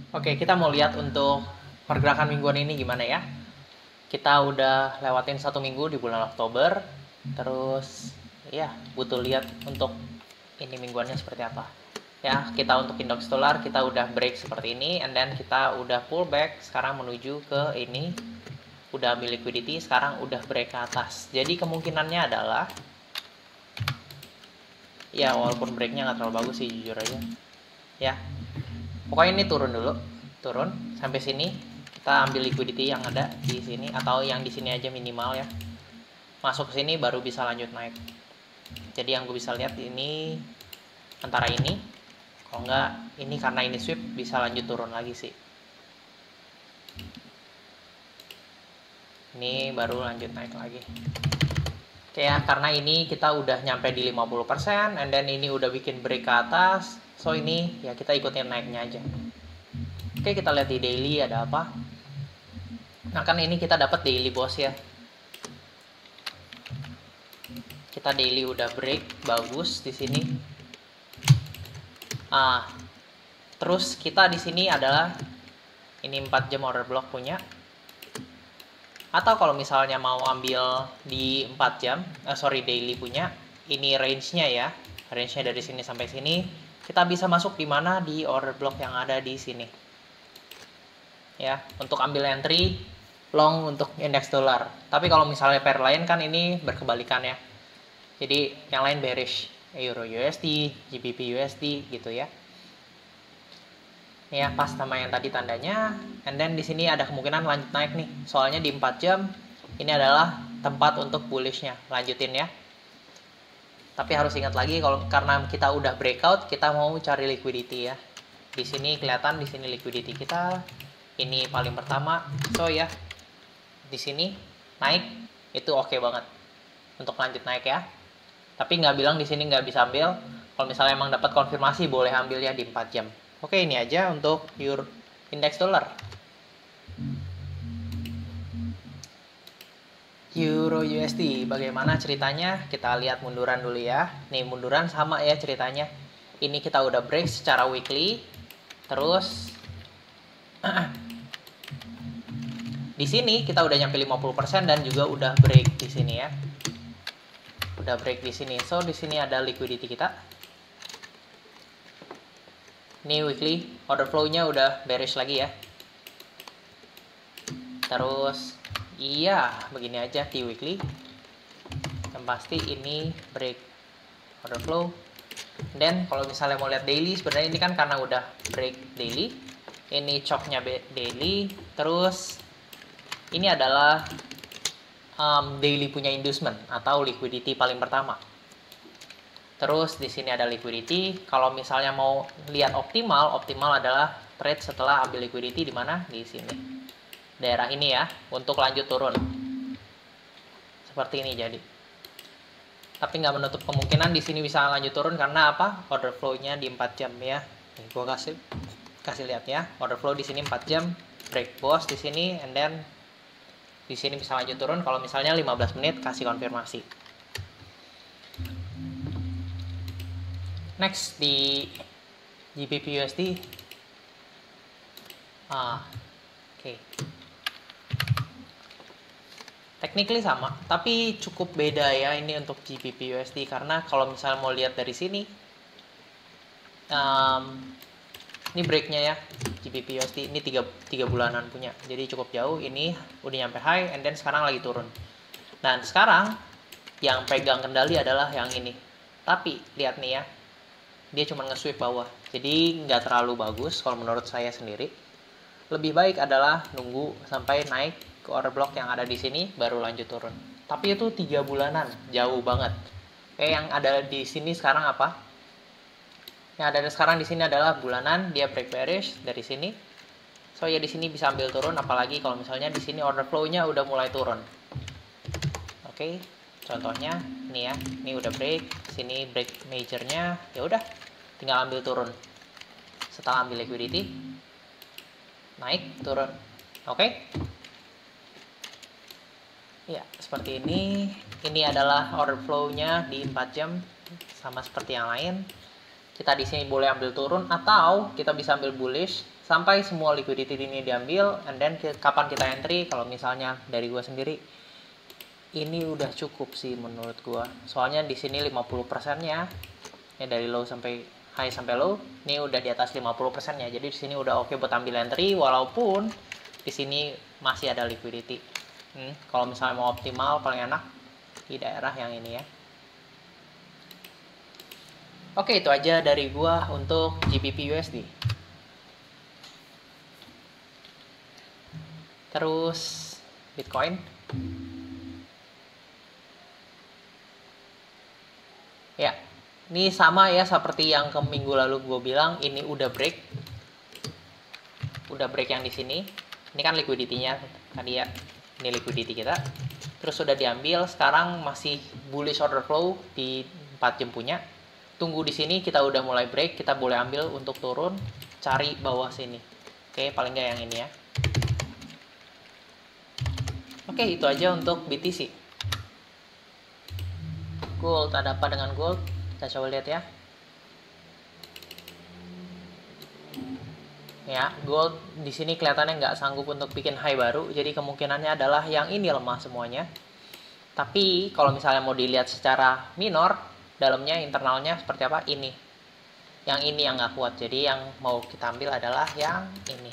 Oke, kita mau lihat untuk pergerakan mingguan ini gimana ya. Kita udah lewatin 1 minggu di bulan Oktober. Terus ya butuh lihat untuk ini mingguannya seperti apa. Ya, kita untuk indeks dolar kita udah break seperti ini, and then kita udah pullback sekarang menuju ke ini. Udah ambil liquidity, sekarang udah break ke atas. Jadi kemungkinannya adalah ya walaupun breaknya nggak terlalu bagus sih jujur aja. Ya, pokoknya ini turun dulu, turun sampai sini. Kita ambil liquidity yang ada di sini atau yang di sini aja minimal ya. Masuk ke sini baru bisa lanjut naik. Jadi yang gue bisa lihat ini antara ini, kalau enggak ini karena ini sweep bisa lanjut turun lagi sih. Ini baru lanjut naik lagi. Oke ya, karena ini kita udah nyampe di 50% and then ini udah bikin break ke atas. So ini ya kita ikutin naiknya aja. Oke, kita lihat di daily ada apa. Nah, kan ini kita dapat daily bos ya. Kita daily udah break bagus di sini. Terus kita di sini adalah ini 4 jam order block punya. Atau kalau misalnya mau ambil di 4 jam, daily punya, ini range-nya ya. Range-nya dari sini sampai sini, kita bisa masuk di mana di order block yang ada di sini. Ya, untuk ambil entry long untuk indeks dolar. Tapi kalau misalnya pair lain kan ini berkebalikan ya. Jadi yang lain bearish, Euro USD, GBP USD gitu ya. Ya, pas sama yang tadi tandanya. And then di sini ada kemungkinan lanjut naik nih. Soalnya di 4 jam ini adalah tempat untuk bullishnya. Lanjutin ya. Tapi harus ingat lagi kalau karena kita udah breakout, kita mau cari liquidity ya. Di sini kelihatan di sini liquidity kita. Ini paling pertama. So ya, di sini naik itu oke banget untuk lanjut naik ya. Tapi nggak bilang di sini nggak bisa ambil. Kalau misalnya emang dapat konfirmasi boleh ambil ya di 4 jam. Oke, ini aja untuk pure indeks dolar. Euro USD, bagaimana ceritanya? Kita lihat munduran dulu ya. Nih, munduran sama ya ceritanya. Ini kita udah break secara weekly. Terus di sini kita udah nyampe 50% dan juga udah break di sini ya. Udah break di sini. So, di sini ada liquidity kita. Ini weekly, order flow-nya udah bearish lagi ya. Terus, iya, begini aja di weekly. Yang pasti ini break order flow. Dan kalau misalnya mau lihat daily, sebenarnya ini kan karena udah break daily. Ini chop-nya daily. Terus, ini adalah daily punya inducement atau liquidity paling pertama. Terus di sini ada liquidity. Kalau misalnya mau lihat optimal adalah trade setelah ambil liquidity di mana? Di sini. Daerah ini ya, untuk lanjut turun. Seperti ini jadi. Tapi nggak menutup kemungkinan di sini bisa lanjut turun karena apa? Order flow-nya di 4 jam ya. Nih, gua kasih lihat ya. Order flow di sini 4 jam, break bos di sini, and then di sini bisa lanjut turun. Kalau misalnya 15 menit kasih konfirmasi. Next di GBP USD. Oke. Technically sama, tapi cukup beda ya ini untuk GBP USD karena kalau misalnya mau lihat dari sini, ini breaknya ya GBP USD ini 3 bulanan punya, jadi cukup jauh. Ini udah nyampe high, and then sekarang lagi turun. Dan sekarang yang pegang kendali adalah yang ini. Tapi lihat nih ya, dia cuma nge-sweep bawah, jadi nggak terlalu bagus kalau menurut saya sendiri. Lebih baik adalah nunggu sampai naik ke order block yang ada di sini baru lanjut turun. Tapi itu 3 bulanan, jauh banget. Yang ada di sini sekarang apa? Yang ada sekarang di sini adalah bulanan, dia break bearish dari sini. So ya di sini bisa ambil turun, apalagi kalau misalnya di sini order flow-nya udah mulai turun. Oke. Contohnya ini ya, ini udah break, sini break majornya, ya udah, tinggal ambil turun. Setelah ambil liquidity, naik, turun, oke? Ya, seperti ini. Ini adalah order flow-nya di 4 jam, sama seperti yang lain. Kita di sini boleh ambil turun atau kita bisa ambil bullish sampai semua liquidity ini diambil, and then kapan kita entry. Kalau misalnya dari gua sendiri ini udah cukup sih menurut gua, soalnya di sini 50%-nya ya, dari low sampai high sampai low ini udah di atas 50%-nya, jadi di sini udah oke buat ambil entry, walaupun di sini masih ada liquidity. Kalau misalnya mau optimal paling enak di daerah yang ini ya. Oke, itu aja dari gua untuk GBP USD. Terus Bitcoin. Ya, ini sama ya seperti yang ke minggu lalu gue bilang, ini udah break. Udah break yang di sini. Ini kan liquidity-nya tadi ya. Ini liquidity kita. Terus sudah diambil, sekarang masih bullish order flow di 4 jam punya. Tunggu di sini, kita udah mulai break, kita boleh ambil untuk turun, cari bawah sini. Oke, paling nggak yang ini ya. Oke, itu aja untuk BTC. Gold, ada apa dengan gold? Kita coba lihat ya. Ya, gold di sini kelihatannya nggak sanggup untuk bikin high baru, jadi kemungkinannya adalah yang ini lemah semuanya. Tapi kalau misalnya mau dilihat secara minor, dalamnya internalnya seperti apa, ini. Yang ini yang nggak kuat, jadi yang mau kita ambil adalah yang ini.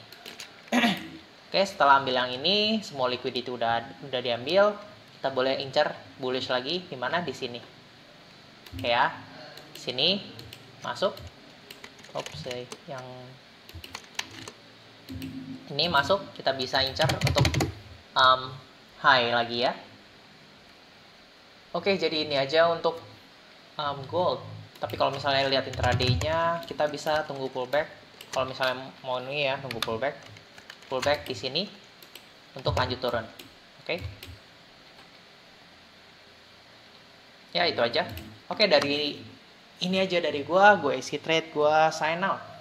Oke, setelah ambil yang ini, semua liquidity udah diambil, kita boleh incer bullish lagi di mana, di sini. Oke ya, sini masuk. Yang ini masuk, kita bisa incer untuk high lagi ya. Oke, jadi ini aja untuk gold. Tapi kalau misalnya lihat intraday-nya, kita bisa tunggu pullback. Kalau misalnya mau ini ya, tunggu pullback di sini untuk lanjut turun. Oke. Ya, itu aja. Oke, dari ini aja dari gue SK Trade, gue sign out.